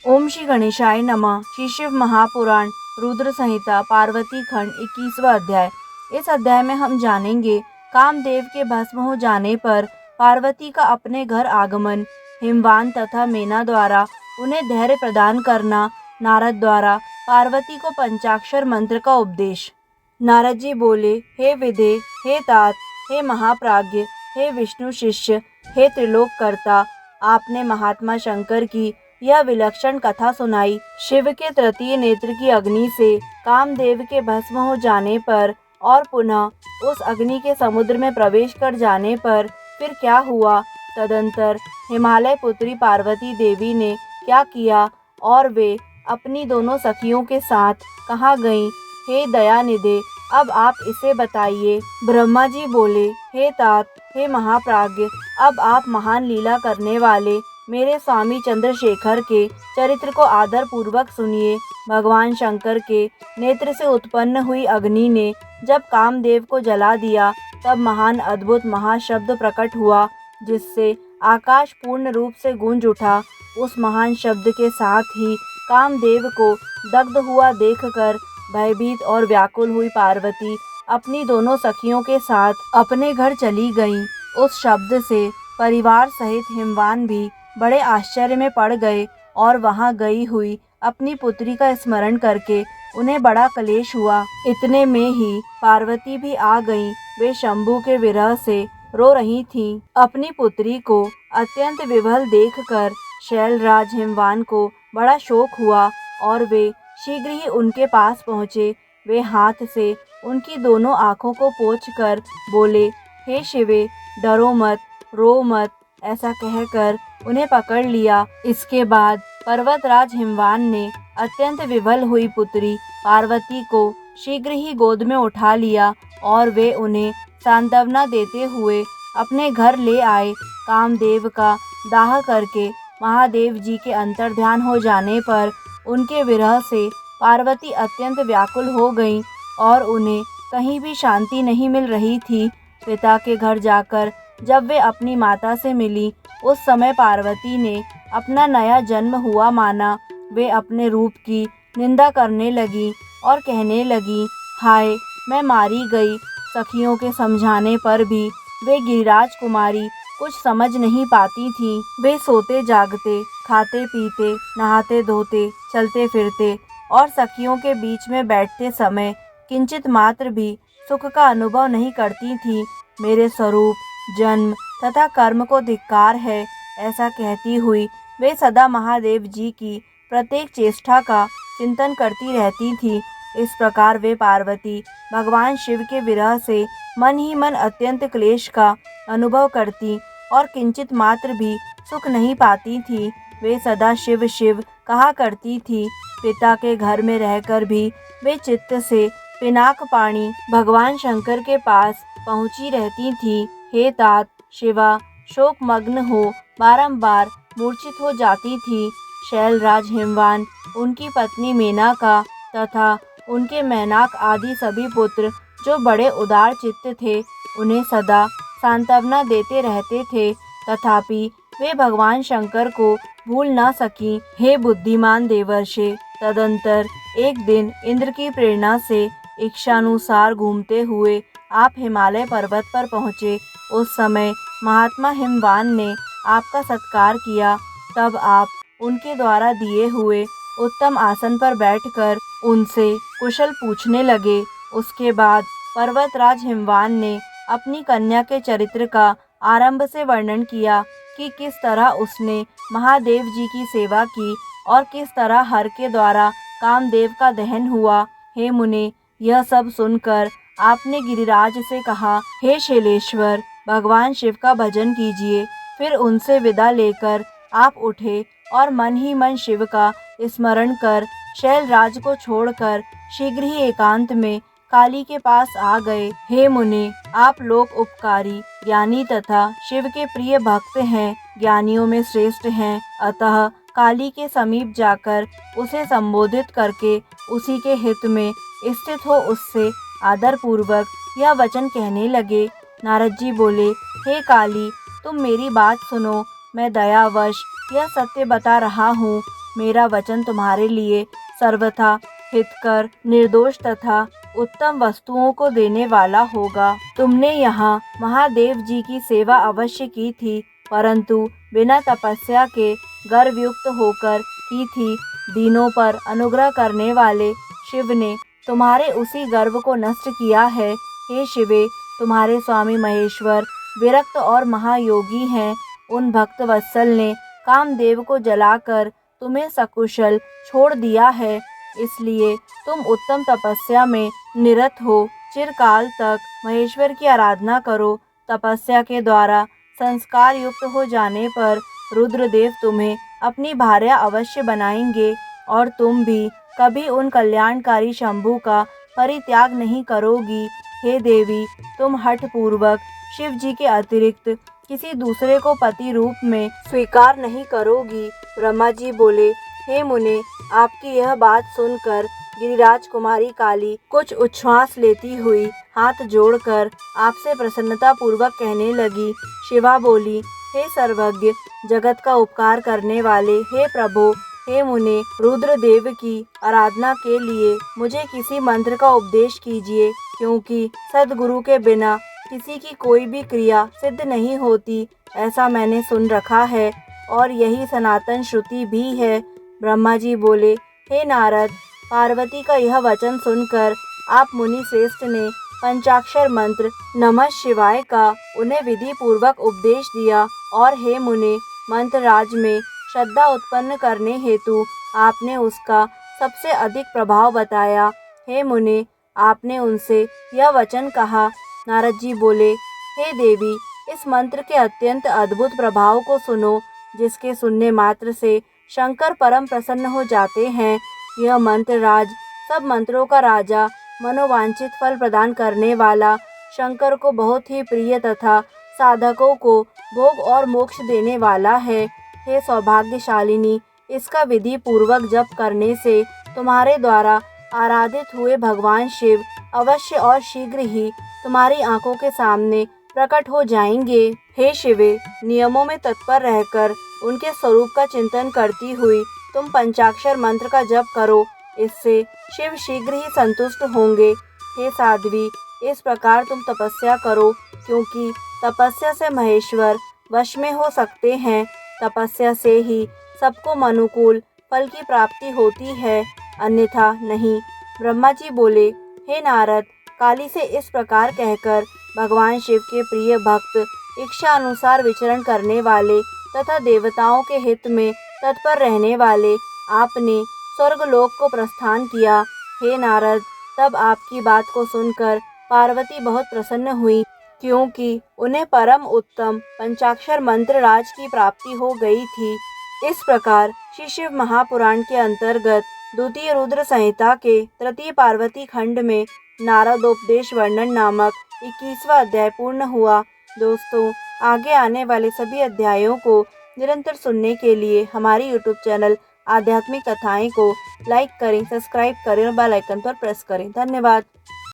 ओम श्री गणेशाय नमः। श्री शिव महापुराण रुद्र संहिता पार्वती खंड 21वां अध्याय। इस अध्याय में हम जानेंगे कामदेव के भस्म हो जाने पर पार्वती का अपने घर आगमन, हिमवान तथा मेना द्वारा उन्हें धैर्य प्रदान करना, नारद द्वारा पार्वती को पंचाक्षर मंत्र का उपदेश। नारद जी बोले, हे विदे, हे तात, हे महाप्राज्ञ, हे विष्णु शिष्य, हे त्रिलोक कर्ता, आपने महात्मा शंकर की यह विलक्षण कथा सुनाई। शिव के तृतीय नेत्र की अग्नि से कामदेव के भस्म हो जाने पर और पुनः उस अग्नि के समुद्र में प्रवेश कर जाने पर फिर क्या हुआ, तदंतर हिमालय पुत्री पार्वती देवी ने क्या किया और वे अपनी दोनों सखियों के साथ कहाँ गईं? हे दयानिधे, अब आप इसे बताइए। ब्रह्मा जी बोले, हे तात, हे महाप्राज्ञ, अब आप महान लीला करने वाले मेरे स्वामी चंद्रशेखर के चरित्र को आदर पूर्वक सुनिए। भगवान शंकर के नेत्र से उत्पन्न हुई अग्नि ने जब कामदेव को जला दिया, तब महान अद्भुत महाशब्द प्रकट हुआ, जिससे आकाश पूर्ण रूप से गूंज उठा। उस महान शब्द के साथ ही कामदेव को दग्ध हुआ देखकर भयभीत और व्याकुल हुई पार्वती अपनी दोनों सखियों के साथ अपने घर चली गईं। उस शब्द से परिवार सहित हिमवान भी बड़े आश्चर्य में पड़ गए और वहां गई हुई अपनी पुत्री का स्मरण करके उन्हें बड़ा क्लेश हुआ। इतने में ही पार्वती भी आ गईं। वे शंभू के विरह से रो रही थीं। अपनी पुत्री को अत्यंत विवल देखकर शैलराज हिमवान को बड़ा शोक हुआ और वे शीघ्र ही उनके पास पहुँचे। वे हाथ से उनकी दोनों आँखों को पोंछकर बोले, हे शिवे, डरो मत, रो मत। ऐसा कहकर उन्हें पकड़ लिया। इसके बाद पर्वतराज हिमवान ने अत्यंत विवल हुई पुत्री पार्वती को शीघ्र ही गोद में उठा लिया और वे उन्हें सांत्वना देते हुए अपने घर ले आए। कामदेव का दाह करके महादेव जी के अंतर्ध्यान हो जाने पर उनके विरह से पार्वती अत्यंत व्याकुल हो गईं और उन्हें कहीं भी शांति नहीं मिल रही थी। पिता के घर जाकर जब वे अपनी माता से मिली, उस समय पार्वती ने अपना नया जन्म हुआ माना। वे अपने रूप की निंदा करने लगी और कहने लगी, हाय, मैं मारी गई। सखियों के समझाने पर भी वे गिरिराज कुमारी कुछ समझ नहीं पाती थी। वे सोते जागते, खाते पीते, नहाते धोते, चलते फिरते और सखियों के बीच में बैठते समय किंचित मात्र भी सुख का अनुभव नहीं करती थी। मेरे स्वरूप, जन्म तथा कर्म को धिक्कार है, ऐसा कहती हुई वे सदा महादेव जी की प्रत्येक चेष्टा का चिंतन करती रहती थी। इस प्रकार वे पार्वती भगवान शिव के विरह से मन ही मन अत्यंत क्लेश का अनुभव करती और किंचित मात्र भी सुख नहीं पाती थी। वे सदा शिव शिव कहा करती थी। पिता के घर में रहकर भी वे चित्त से पिनाक पाणी भगवान शंकर के पास पहुँची रहती थी। हे तात, शिवा शोकमग्न हो बारंबार मूर्छित हो जाती थी। शैलराज हिमवान, उनकी पत्नी मेनका तथा उनके मैनाक आदि सभी पुत्र जो बड़े उदार चित्त थे, उन्हें सदा सांत्वना देते रहते थे, तथापि वे भगवान शंकर को भूल न सकी। हे बुद्धिमान देवर्षे, तदंतर एक दिन इंद्र की प्रेरणा से इच्छानुसार घूमते हुए आप हिमालय पर्वत पर पहुँचे। उस समय महात्मा हिमवान ने आपका सत्कार किया। तब आप उनके द्वारा दिए हुए उत्तम आसन पर बैठकर उनसे कुशल पूछने लगे। उसके बाद पर्वतराज हिमवान ने अपनी कन्या के चरित्र का आरंभ से वर्णन किया कि किस तरह उसने महादेव जी की सेवा की और किस तरह हर के द्वारा कामदेव का दहन हुआ। हे मुने, यह सब सुनकर आपने गिरिराज से कहा, हे शैलेश्वर, भगवान शिव का भजन कीजिए। फिर उनसे विदा लेकर आप उठे और मन ही मन शिव का स्मरण कर शैलराज को छोड़कर शीघ्र ही एकांत में काली के पास आ गए। हे मुने, आप लोक उपकारी, ज्ञानी तथा शिव के प्रिय भक्त हैं, ज्ञानियों में श्रेष्ठ हैं। अतः काली के समीप जाकर उसे संबोधित करके उसी के हित में स्थित हो उससे आदर पूर्वक यह वचन कहने लगे। नारद जी बोले, हे काली, तुम मेरी बात सुनो। मैं दयावश यह सत्य बता रहा हूँ मेरा वचन तुम्हारे लिए सर्वथा हितकर, निर्दोष तथा उत्तम वस्तुओं को देने वाला होगा। तुमने यहाँ महादेव जी की सेवा अवश्य की थी, परंतु बिना तपस्या के गर्वयुक्त होकर की थी। दीनों पर अनुग्रह करने वाले शिव ने तुम्हारे उसी गर्व को नष्ट किया है। हे शिवे, तुम्हारे स्वामी महेश्वर विरक्त और महायोगी हैं। उन भक्त वत्सल ने कामदेव को जलाकर तुम्हें सकुशल छोड़ दिया है, इसलिए तुम उत्तम तपस्या में निरत हो। चिरकाल तक महेश्वर की आराधना करो। तपस्या के द्वारा संस्कार युक्त हो जाने पर रुद्रदेव तुम्हें अपनी भार्या अवश्य बनाएंगे और तुम भी कभी उन कल्याणकारी शंभु का परित्याग नहीं करोगी। हे देवी, तुम हठ पूर्वक शिव जी के अतिरिक्त किसी दूसरे को पति रूप में स्वीकार नहीं करोगी। ब्रह्मा जी बोले, हे मुने, आपकी यह बात सुनकर गिरिराज कुमारी काली कुछ उच्छ्वास लेती हुई हाथ जोड़कर आपसे प्रसन्नता पूर्वक कहने लगी। शिवा बोली, हे सर्वज्ञ, जगत का उपकार करने वाले, हे प्रभु, हे मुने, रुद्रदेव की आराधना के लिए मुझे किसी मंत्र का उपदेश कीजिए, क्योंकि सद्गुरु के बिना किसी की कोई भी क्रिया सिद्ध नहीं होती, ऐसा मैंने सुन रखा है और यही सनातन श्रुति भी है। ब्रह्मा जी बोले, हे नारद, पार्वती का यह वचन सुनकर आप मुनि श्रेष्ठ ने पंचाक्षर मंत्र नमः शिवाय का उन्हें विधि पूर्वक उपदेश दिया और हे मुने, मंत्र राज में श्रद्धा उत्पन्न करने हेतु आपने उसका सबसे अधिक प्रभाव बताया। हे मुने, आपने उनसे यह वचन कहा। नारद जी बोले, हे देवी, इस मंत्र के अत्यंत अद्भुत प्रभाव को सुनो, जिसके सुनने मात्र से शंकर परम प्रसन्न हो जाते हैं। यह मंत्र राज सब मंत्रों का राजा, मनोवांछित फल प्रदान करने वाला, शंकर को बहुत ही प्रिय तथा साधकों को भोग और मोक्ष देने वाला है। हे सौभाग्यशालिनी, इसका विधि पूर्वक जप करने से तुम्हारे द्वारा आराधित हुए भगवान शिव अवश्य और शीघ्र ही तुम्हारी आंखों के सामने प्रकट हो जाएंगे। हे शिवे, नियमों में तत्पर रहकर उनके स्वरूप का चिंतन करती हुई तुम पंचाक्षर मंत्र का जप करो, इससे शिव शीघ्र ही संतुष्ट होंगे। हे साध्वी, इस प्रकार तुम तपस्या करो, क्योंकि तपस्या से महेश्वर वश में हो सकते हैं। तपस्या से ही सबको अनुकूल फल की प्राप्ति होती है, अन्यथा नहीं। ब्रह्मा जी बोले, हे नारद, काली से इस प्रकार कहकर भगवान शिव के प्रिय भक्त, इच्छा अनुसार विचरण करने वाले तथा देवताओं के हित में तत्पर रहने वाले आपने स्वर्गलोक को प्रस्थान किया। हे नारद, तब आपकी बात को सुनकर पार्वती बहुत प्रसन्न हुई, क्योंकि उन्हें परम उत्तम पंचाक्षर मंत्र राज की प्राप्ति हो गई थी। इस प्रकार श्री शिव महापुराण के अंतर्गत द्वितीय रुद्र संहिता के तृतीय पार्वती खंड में नारदोपदेश वर्णन नामक 21वां अध्याय पूर्ण हुआ। दोस्तों, आगे आने वाले सभी अध्यायों को निरंतर सुनने के लिए हमारी यूट्यूब चैनल आध्यात्मिक कथाएं को लाइक करें, सब्सक्राइब करें और बेल आइकन पर प्रेस करें। धन्यवाद।